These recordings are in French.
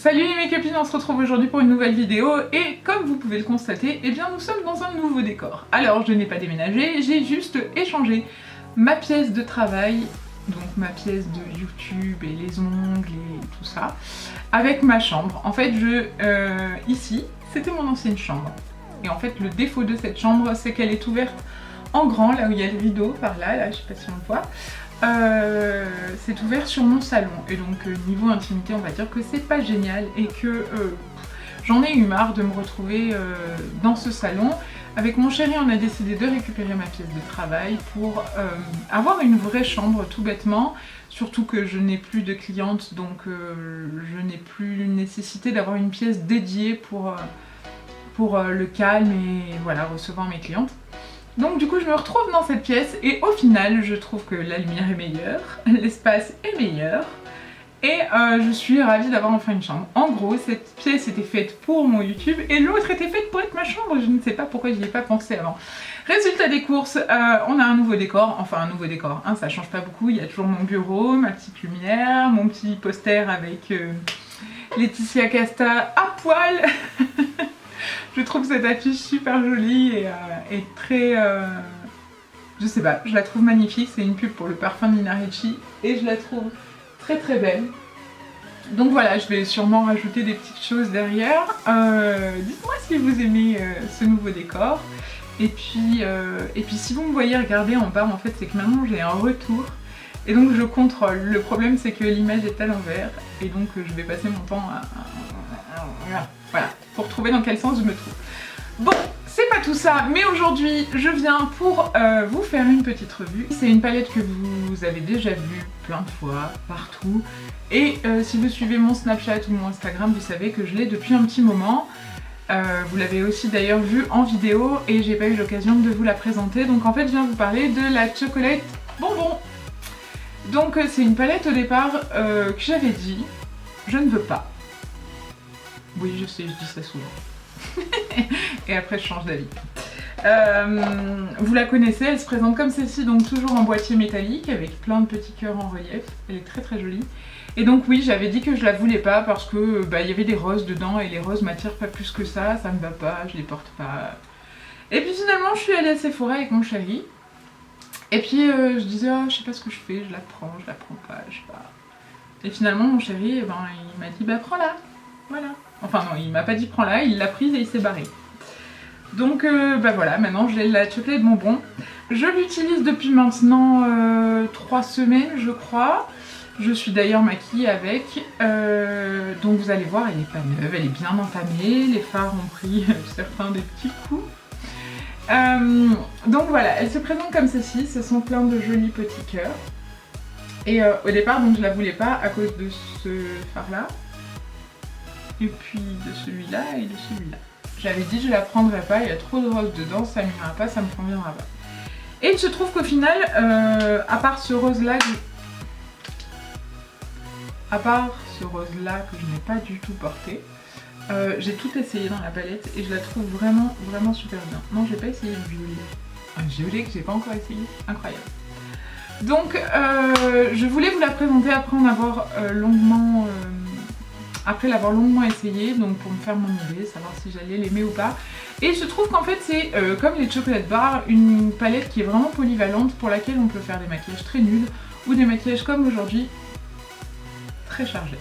Salut mes copines, on se retrouve aujourd'hui pour une nouvelle vidéo et comme vous pouvez le constater, eh bien nous sommes dans un nouveau décor. Alors je n'ai pas déménagé, j'ai juste échangé ma pièce de travail, donc ma pièce de YouTube et les ongles et tout ça, avec ma chambre. En fait ici, c'était mon ancienne chambre. Et en fait le défaut de cette chambre, c'est qu'elle est ouverte en grand, là où il y a le rideau, par là, je sais pas si on le voit. C'est ouvert sur mon salon et donc niveau intimité on va dire que c'est pas génial et que j'en ai eu marre de me retrouver dans ce salon. Avec mon chéri on a décidé de récupérer ma pièce de travail pour avoir une vraie chambre tout bêtement, surtout que je n'ai plus de clientes donc je n'ai plus nécessité d'avoir une pièce dédiée pour le calme et voilà, recevoir mes clientes. Donc du coup je me retrouve dans cette pièce et au final je trouve que la lumière est meilleure, l'espace est meilleur et je suis ravie d'avoir enfin une chambre. En gros cette pièce était faite pour mon YouTube et l'autre était faite pour être ma chambre, je ne sais pas pourquoi j'y ai pas pensé avant. Résultat des courses, on a un nouveau décor, enfin un nouveau décor, hein, ça change pas beaucoup, il y a toujours mon bureau, ma petite lumière, mon petit poster avec Laetitia Casta à poil. Je trouve cette affiche super jolie et très... je sais pas, je la trouve magnifique. C'est une pub pour le parfum de Nina Ricci et je la trouve très très belle. Donc voilà, je vais sûrement rajouter des petites choses derrière. Dites-moi si vous aimez ce nouveau décor. Et puis si vous me voyez regarder en bas, en fait, c'est que maintenant j'ai un retour. Et donc je contrôle. Le problème c'est que l'image est à l'envers. Et donc je vais passer mon temps à voilà, pour trouver dans quel sens je me trouve. Bon, c'est pas tout ça, mais aujourd'hui je viens pour vous faire une petite revue. C'est une palette que vous avez déjà vue plein de fois, partout. Et si vous suivez mon Snapchat ou mon Instagram, vous savez que je l'ai depuis un petit moment. Vous l'avez aussi d'ailleurs vue en vidéo et j'ai pas eu l'occasion de vous la présenter. Donc en fait je viens vous parler de la Chocolate Bonbon. Donc c'est une palette au départ que j'avais dit, je ne veux pas. Oui, je sais, je dis ça souvent. Et après, je change d'avis. Vous la connaissez, elle se présente comme celle-ci, donc toujours en boîtier métallique, avec plein de petits cœurs en relief. Elle est très très jolie. Et donc oui, j'avais dit que je la voulais pas parce que il y avait des roses dedans et les roses m'attirent pas plus que ça me va pas, je les porte pas. Et puis finalement, je suis allée à Sephora avec mon chéri. Et puis je disais, oh, je sais pas ce que je fais, je la prends pas, je sais pas. Et finalement, mon chéri, il m'a dit, bah prends-la, voilà. Enfin non, il m'a pas dit prends-la, il l'a prise et il s'est barré. Donc voilà, maintenant j'ai la Chocolate Bonbon. Je l'utilise depuis maintenant 3 semaines je crois. Je suis d'ailleurs maquillée avec. Donc vous allez voir, elle est pas neuve, elle est bien entamée. Les fards ont pris certains des petits coups. Donc voilà, elle se présente comme ceci, ce sont plein de jolis petits cœurs. Et au départ donc je la voulais pas à cause de ce fard là. Et puis de celui-là et de celui-là. J'avais dit je la prendrais pas, il y a trop de rose dedans, ça m'ira pas, ça me conviendra pas. Et il se trouve qu'au final, à part ce rose là que je n'ai pas du tout porté, j'ai tout essayé dans la palette et je la trouve vraiment vraiment super bien. Non, j'ai pas essayé le violet. Un violet que j'ai pas encore essayé, incroyable. Donc je voulais vous la présenter après en avoir après l'avoir longuement essayé, donc pour me faire mon idée, savoir si j'allais l'aimer ou pas. Et il se trouve qu'en fait c'est, comme les Chocolate Bar, une palette qui est vraiment polyvalente pour laquelle on peut faire des maquillages très nuls ou des maquillages comme aujourd'hui, très chargés.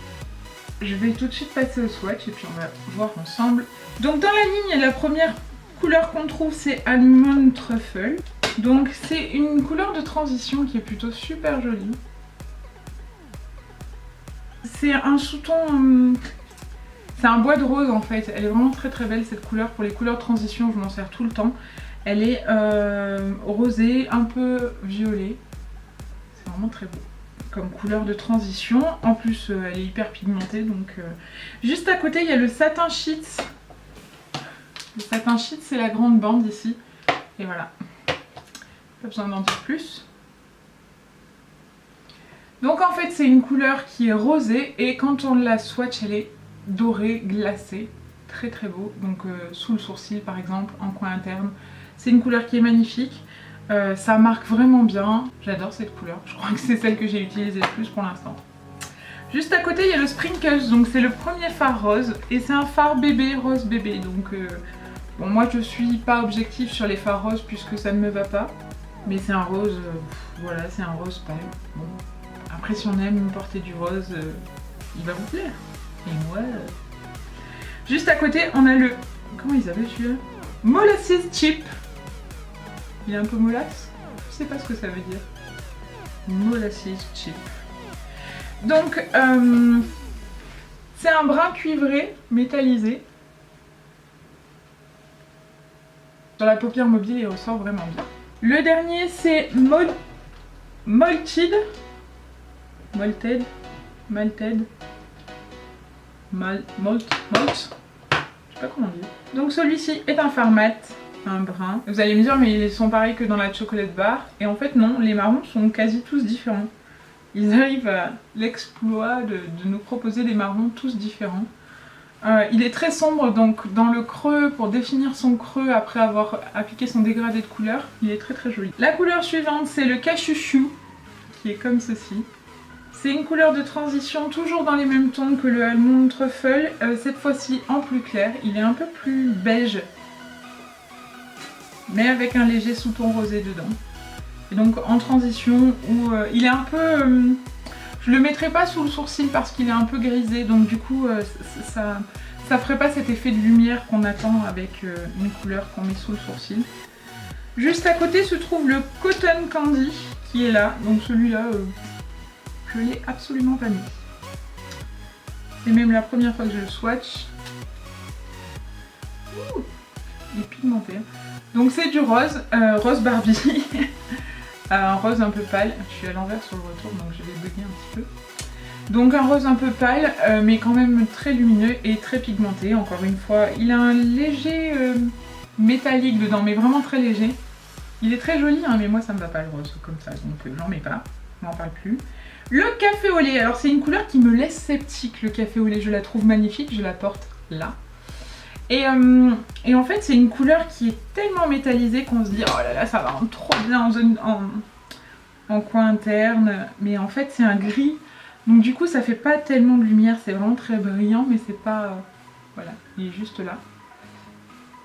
Je vais tout de suite passer au swatch et puis on va voir ensemble. Donc dans la ligne, la première couleur qu'on trouve c'est Almond Truffle. Donc c'est une couleur de transition qui est plutôt super jolie. C'est un sous-ton, c'est un bois de rose en fait, elle est vraiment très très belle cette couleur. Pour les couleurs de transition je m'en sers tout le temps. Elle est rosée, un peu violet, c'est vraiment très beau comme couleur de transition. En plus elle est hyper pigmentée donc juste à côté il y a le Satin Sheets. Le Satin Sheets c'est la grande bande ici et voilà, pas besoin d'en dire plus. Donc en fait c'est une couleur qui est rosée et quand on la swatch elle est dorée, glacée, très très beau. Donc sous le sourcil par exemple, en coin interne. C'est une couleur qui est magnifique, ça marque vraiment bien. J'adore cette couleur, je crois que c'est celle que j'ai utilisée le plus pour l'instant. Juste à côté, il y a le Sprinkles, donc c'est le premier fard rose. Et c'est un fard bébé, rose bébé. Donc bon, moi je suis pas objective sur les fards roses puisque ça ne me va pas. Mais c'est un rose, voilà, c'est un rose pâle. Bon. Après si on aime porter du rose, il va vous plaire. Et moi... Juste à côté, on a le... Comment ils appellent celui-là? Molasses Chip. Il est un peu molasse? Je sais pas ce que ça veut dire. Molasses Chip. Donc, c'est un brun cuivré, métallisé. Sur la paupière mobile, il ressort vraiment bien. Le dernier, c'est Malted. Je sais pas comment on dit. Donc celui-ci est un fard mat, un brun. Vous allez me dire, mais ils sont pareils que dans la chocolate bar. Et en fait non, les marrons sont quasi tous différents. Ils arrivent à l'exploit de nous proposer des marrons tous différents. Il est très sombre, donc dans le creux, pour définir son creux après avoir appliqué son dégradé de couleur, il est très très joli. La couleur suivante, c'est le Cachuchou, qui est comme ceci. C'est une couleur de transition, toujours dans les mêmes tons que le Almond Truffle, cette fois-ci en plus clair. Il est un peu plus beige, mais avec un léger sous-ton rosé dedans. Et donc en transition, où il est un peu... je le mettrai pas sous le sourcil parce qu'il est un peu grisé, donc du coup ça ferait pas cet effet de lumière qu'on attend avec une couleur qu'on met sous le sourcil. Juste à côté se trouve le Cotton Candy qui est là, donc celui-là je l'ai absolument pas mis. C'est même la première fois que je le swatch. Ouh, il est pigmenté. Donc c'est du rose, rose Barbie. Un rose un peu pâle. Je suis à l'envers sur le retour donc je vais bugger un petit peu. Donc un rose un peu pâle mais quand même très lumineux et très pigmenté. Encore une fois, il a un léger métallique dedans mais vraiment très léger. Il est très joli hein, mais moi ça me va pas le rose comme ça donc j'en mets pas, on n'en parle plus. Le café au lait, alors c'est une couleur qui me laisse sceptique le café au lait, je la trouve magnifique, je la porte là. Et en fait c'est une couleur qui est tellement métallisée qu'on se dit oh là là ça va trop bien en coin interne, mais en fait c'est un gris, donc du coup ça fait pas tellement de lumière, c'est vraiment très brillant mais c'est pas... voilà, il est juste là.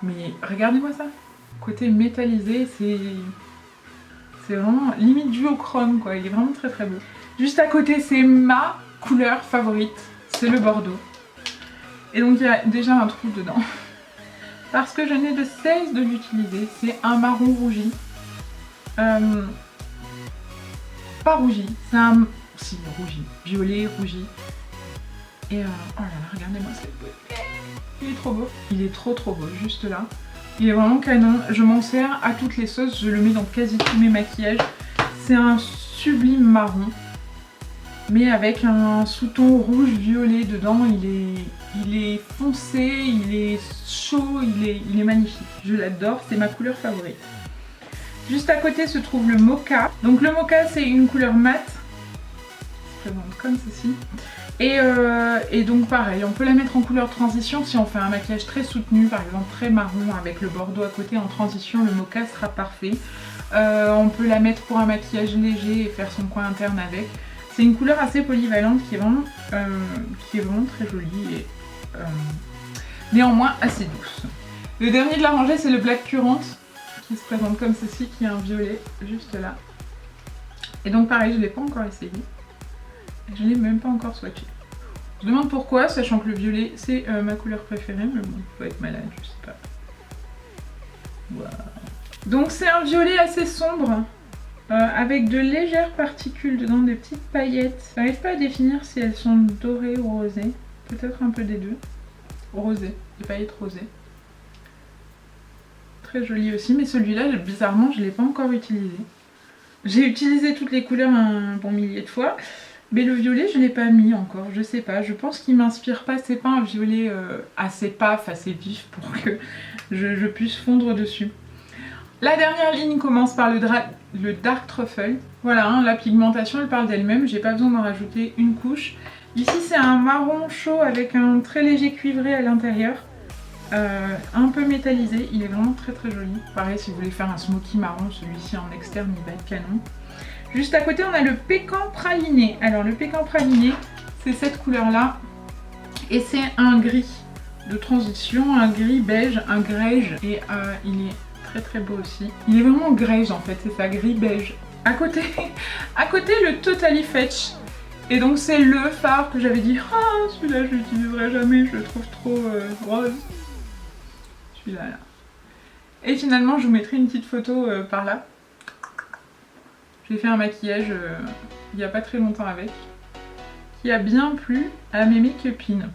Mais regardez-moi ça, côté métallisé c'est vraiment limite duochrome quoi, il est vraiment très très beau. Juste à côté c'est ma couleur favorite, c'est le bordeaux. Et donc il y a déjà un trou dedans. Parce que je n'ai de cesse de l'utiliser. C'est un marron rougi. Pas rougi, c'est un... si, rougi. Violet, rougi. Et oh là là, regardez-moi cette beauté. Il est trop beau. Il est trop beau, juste là. Il est vraiment canon. Je m'en sers à toutes les sauces. Je le mets dans quasi tous mes maquillages. C'est un sublime marron. Mais avec un sous-ton rouge-violet dedans, il est foncé, il est chaud, il est magnifique. Je l'adore, c'est ma couleur favorite. Juste à côté se trouve le mocha. Donc le mocha c'est une couleur mate, se présente comme ceci. Et donc pareil, on peut la mettre en couleur transition si on fait un maquillage très soutenu, par exemple très marron avec le bordeaux à côté en transition, le mocha sera parfait. On peut la mettre pour un maquillage léger et faire son coin interne avec. C'est une couleur assez polyvalente qui est vraiment très jolie et néanmoins assez douce. Le dernier de la rangée c'est le Black Currant qui se présente comme ceci, qui est un violet juste là. Et donc pareil, je ne l'ai pas encore essayé. Je ne l'ai même pas encore swatché. Je me demande pourquoi, sachant que le violet c'est ma couleur préférée, mais bon, il faut être malade, je sais pas. Wow. Donc c'est un violet assez sombre. Avec de légères particules dedans, des petites paillettes. J'arrive pas à définir si elles sont dorées ou rosées. Peut-être un peu des deux. Rosées, des paillettes rosées. Très joli aussi, mais celui-là, bizarrement, je ne l'ai pas encore utilisé. J'ai utilisé toutes les couleurs un bon millier de fois, mais le violet, je ne l'ai pas mis encore, je sais pas. Je pense qu'il m'inspire pas, c'est pas un violet assez paf, assez vif pour que je puisse fondre dessus. La dernière ligne commence par le Dark Truffle. Voilà, hein, la pigmentation elle parle d'elle-même, j'ai pas besoin d'en rajouter une couche. Ici c'est un marron chaud avec un très léger cuivré à l'intérieur. Un peu métallisé, il est vraiment très joli. Pareil, si vous voulez faire un smoky marron, celui-ci en externe il va être canon. Juste à côté on a le pécan praliné. Alors le pécan praliné, c'est cette couleur là. Et c'est un gris de transition, un gris beige, un grège. Et il est très très beau aussi. Il est vraiment grège en fait, c'est ça, gris beige. À côté le Totally Fetch. Et donc c'est le fard que j'avais dit, ah celui-là je l'utiliserai jamais, je le trouve trop rose. Celui-là là. Et finalement je vous mettrai une petite photo par là. J'ai fait un maquillage il n'y a pas très longtemps avec, qui a bien plu à mes make-upines.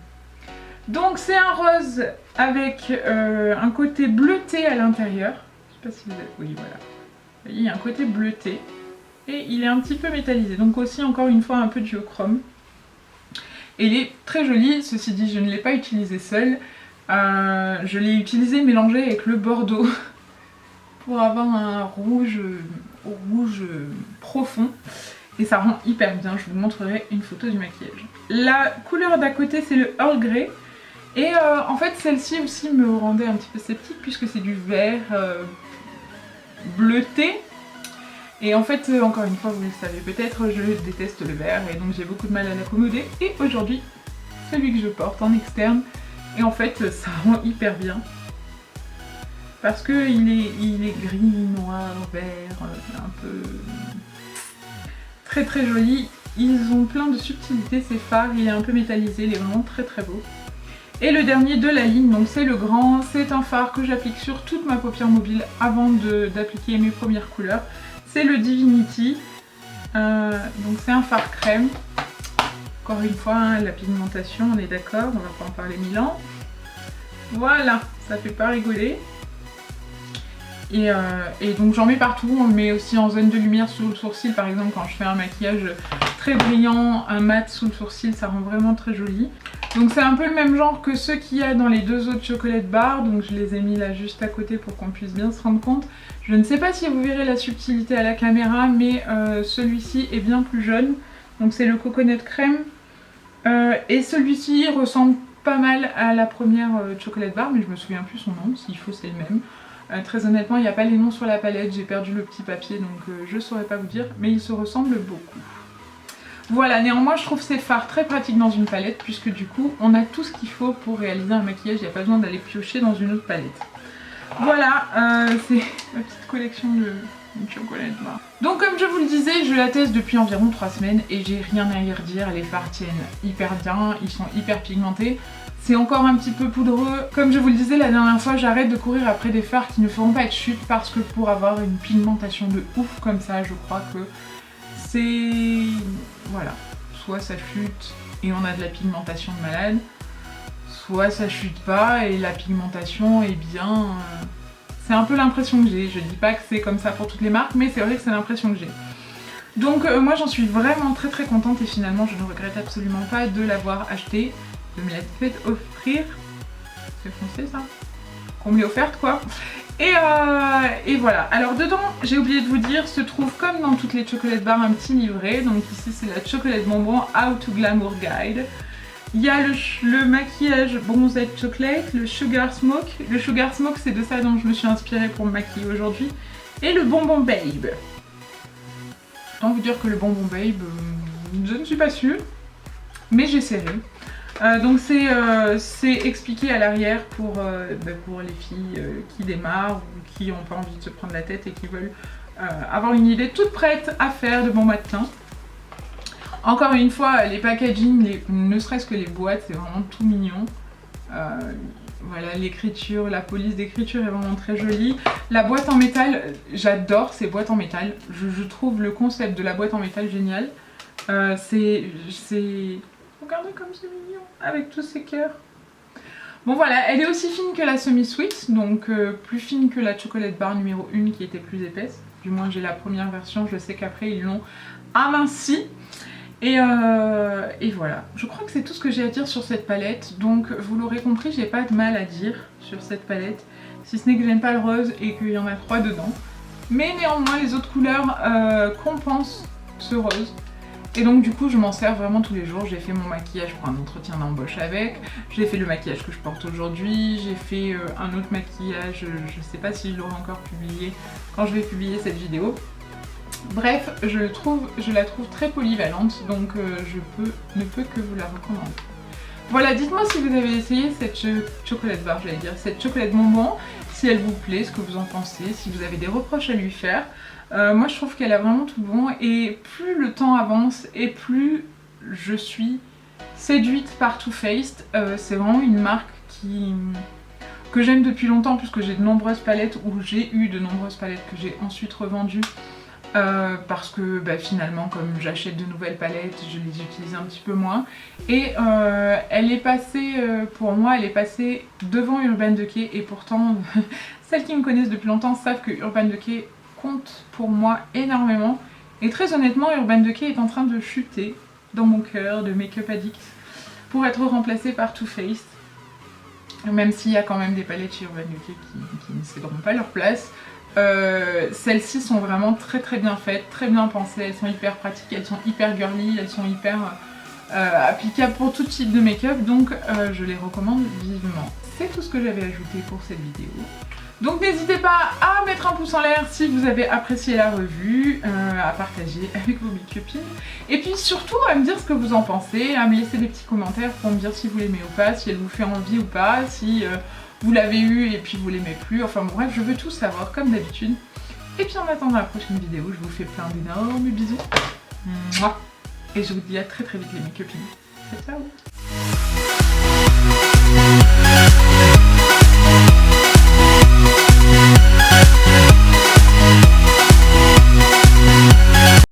Donc c'est un rose avec un côté bleuté à l'intérieur. Je sais pas si vous avez... Oui voilà. Il y a un côté bleuté. Et il est un petit peu métallisé. Donc aussi encore une fois un peu duochrome. Et il est très joli. Ceci dit je ne l'ai pas utilisé seul. Je l'ai utilisé mélangé avec le bordeaux. Pour avoir un rouge profond. Et ça rend hyper bien. Je vous montrerai une photo du maquillage. La couleur d'à côté c'est le Earl Grey. Et en fait celle-ci aussi me rendait un petit peu sceptique puisque c'est du vert bleuté. Et en fait encore une fois vous le savez peut-être, je déteste le vert et donc j'ai beaucoup de mal à l'accommoder. Et aujourd'hui celui que je porte en externe, et en fait ça rend hyper bien. Parce que il est gris, noir, vert, un peu très très joli. Ils ont plein de subtilités ces fards, il est un peu métallisé, il est vraiment très très beau. Et le dernier de la ligne, donc c'est le grand, c'est un fard que j'applique sur toute ma paupière mobile avant d'appliquer mes premières couleurs. C'est le Divinity, donc c'est un fard crème. Encore une fois, hein, la pigmentation, on est d'accord, on va pas en parler 1000 ans. Voilà, ça fait pas rigoler. Et donc j'en mets partout, on le met aussi en zone de lumière sous le sourcil par exemple quand je fais un maquillage très brillant, un mat sous le sourcil, ça rend vraiment très joli. Donc c'est un peu le même genre que ceux qu'il y a dans les deux autres chocolate bars, donc je les ai mis là juste à côté pour qu'on puisse bien se rendre compte. Je ne sais pas si vous verrez la subtilité à la caméra, mais celui-ci est bien plus jaune, donc c'est le Coconut Crème. Et celui-ci ressemble pas mal à la première chocolate bar, mais je me souviens plus son nom, s'il faut c'est le même. Très honnêtement, il n'y a pas les noms sur la palette, j'ai perdu le petit papier donc je saurais pas vous dire, mais ils se ressemblent beaucoup. Voilà, néanmoins je trouve ces fards très pratiques dans une palette puisque du coup on a tout ce qu'il faut pour réaliser un maquillage, il n'y a pas besoin d'aller piocher dans une autre palette. Voilà, c'est ma petite collection de chocolat bar. Donc comme je vous le disais, je la teste depuis environ 3 semaines et j'ai rien à y redire, les fards tiennent hyper bien, ils sont hyper pigmentés. C'est encore un petit peu poudreux. Comme je vous le disais la dernière fois, j'arrête de courir après des fards qui ne feront pas de chute parce que pour avoir une pigmentation de ouf comme ça, je crois que c'est... Voilà. Soit ça chute et on a de la pigmentation de malade, soit ça chute pas et la pigmentation est bien... C'est un peu l'impression que j'ai. Je dis pas que c'est comme ça pour toutes les marques, mais c'est vrai que c'est l'impression que j'ai. Donc moi j'en suis vraiment très très contente et finalement je ne regrette absolument pas de l'avoir acheté. De me l'être fait offrir. C'est français ça? Qu'on me l'ait offerte quoi. Et voilà. Alors dedans, j'ai oublié de vous dire, se trouve comme dans toutes les chocolate bars un petit livret. Donc ici c'est la chocolate bonbon How to Glamour Guide. Il y a le maquillage bronzette chocolate, le sugar smoke. Le sugar smoke c'est de ça dont je me suis inspirée pour me maquiller aujourd'hui. Et le bonbon babe. Autant vous dire que le bonbon babe, je ne suis pas sûre. Mais j'essaierai. Donc c'est expliqué à l'arrière pour les filles qui démarrent ou qui n'ont pas envie de se prendre la tête et qui veulent avoir une idée toute prête à faire de bon matin. Encore une fois, les packaging, ne serait-ce que les boîtes, c'est vraiment tout mignon. Voilà, l'écriture, la police d'écriture est vraiment très jolie. La boîte en métal, j'adore ces boîtes en métal. Je trouve le concept de la boîte en métal génial. Regardez comme c'est mignon, avec tous ces cœurs. Bon voilà, elle est aussi fine que la semi-sweet, donc plus fine que la chocolate bar numéro 1 qui était plus épaisse. Du moins j'ai la première version, je sais qu'après ils l'ont aminci. Et voilà, je crois que c'est tout ce que j'ai à dire sur cette palette. Donc vous l'aurez compris, j'ai pas de mal à dire sur cette palette. Si ce n'est que j'aime pas le rose et qu'il y en a 3 dedans. Mais néanmoins les autres couleurs compensent ce rose. Et donc du coup je m'en sers vraiment tous les jours. J'ai fait mon maquillage pour un entretien d'embauche avec. J'ai fait le maquillage que je porte aujourd'hui. J'ai fait un autre maquillage, je sais pas si je l'aurai encore publié quand je vais publier cette vidéo. Bref, je la trouve très polyvalente, donc ne peux que vous la recommander. Voilà, dites-moi si vous avez essayé cette chocolate bar, j'allais dire, cette chocolate bonbon, si elle vous plaît, ce que vous en pensez, si vous avez des reproches à lui faire. Moi je trouve qu'elle a vraiment tout bon, et plus le temps avance et plus je suis séduite par Too Faced. C'est vraiment une marque que j'aime depuis longtemps, puisque j'ai de nombreuses palettes, ou j'ai eu de nombreuses palettes que j'ai ensuite revendues. Parce que finalement, comme j'achète de nouvelles palettes, je les utilise un petit peu moins. Et elle est passée, pour moi, elle est passée devant Urban Decay. Et pourtant, celles qui me connaissent depuis longtemps savent que Urban Decay compte pour moi énormément. Et très honnêtement, Urban Decay est en train de chuter dans mon cœur de make-up addict pour être remplacée par Too Faced. Même s'il y a quand même des palettes chez Urban Decay qui ne céderont pas leur place. Celles-ci sont vraiment très très bien faites, très bien pensées, elles sont hyper pratiques, elles sont hyper girly, elles sont hyper applicables pour tout type de make-up, donc je les recommande vivement. C'est tout ce que j'avais ajouté pour cette vidéo. Donc n'hésitez pas à mettre un pouce en l'air si vous avez apprécié la revue, à partager avec vos copines, et puis surtout à me dire ce que vous en pensez, à me laisser des petits commentaires pour me dire si vous l'aimez ou pas, si elle vous fait envie ou pas, si vous l'avez eu et puis vous l'aimez plus, enfin bref, je veux tout savoir comme d'habitude. Et puis en attendant la prochaine vidéo, je vous fais plein d'énormes bisous. Et je vous dis à très très vite les mes copines. Ciao ciao.